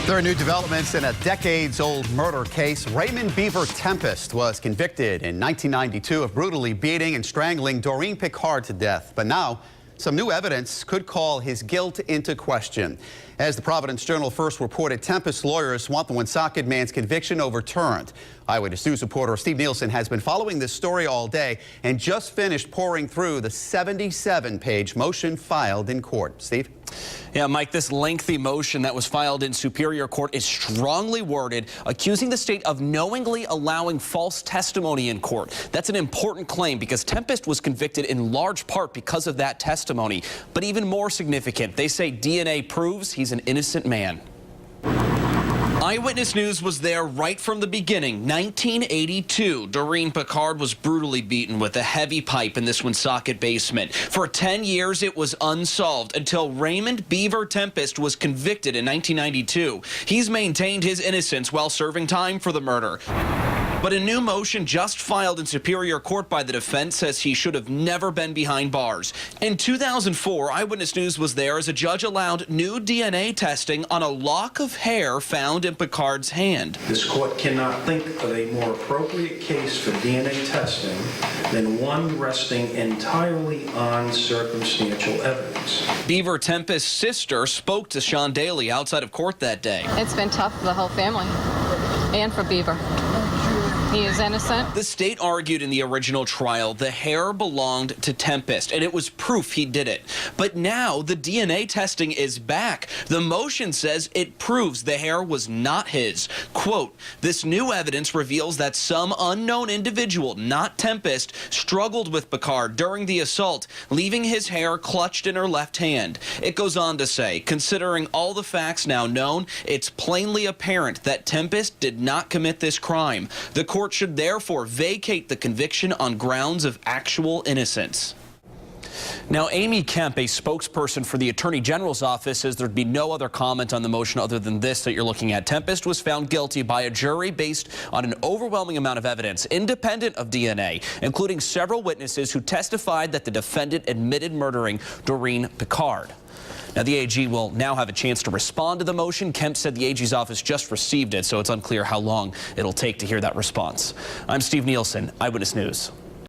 There are new developments in a decades-old murder case. Raymond Beaver Tempest was convicted in 1992 of brutally beating and strangling Doreen Picard to death. But now, some new evidence could call his guilt into question. As the Providence Journal first reported, Tempest lawyers want the Woonsocket man's conviction overturned. Eyewitness News reporter Steve Nielsen has been following this story all day and just finished pouring through the 77-page motion filed in court. Steve? Yeah, Mike, this lengthy motion that was filed in Superior Court is strongly worded, accusing the state of knowingly allowing false testimony in court. That's an important claim because Tempest was convicted in large part because of that testimony. But even more significant, they say DNA proves he's an innocent man. Eyewitness News was there right from the beginning. 1982, Doreen Picard was brutally beaten with a heavy pipe in this Woonsocket basement. For 10 years, it was unsolved until Raymond Beaver Tempest was convicted in 1992. He's maintained his innocence while serving time for the murder. But a new motion just filed in Superior Court by the defense says he should have never been behind bars. In 2004, Eyewitness News was there as a judge allowed new DNA testing on a lock of hair found in Picard's hand. This court cannot think of a more appropriate case for DNA testing than one resting entirely on circumstantial evidence. Beaver Tempest's sister spoke to Sean Daly outside of court that day. It's been tough for the whole family and for Beaver. He is innocent. The state argued in the original trial the hair belonged to Tempest, and it was proof he did it. But now the DNA testing is back. The motion says it proves the hair was not his. Quote, this new evidence reveals that some unknown individual, not Tempest, struggled with Picard during the assault, leaving his hair clutched in her left hand. It goes on to say, considering all the facts now known, it's plainly apparent that Tempest did not commit this crime. The court should therefore vacate the conviction on grounds of actual innocence. Now, Amy Kemp, a spokesperson for the Attorney General's office, says there'd be no other comment on the motion other than this that you're looking at. Tempest was found guilty by a jury based on an overwhelming amount of evidence, independent of DNA, including several witnesses who testified that the defendant admitted murdering Doreen Picard. Now, the AG will now have a chance to respond to the motion. Kemp said the AG's office just received it, so it's unclear how long it'll take to hear that response. I'm Steve Nielsen, Eyewitness News.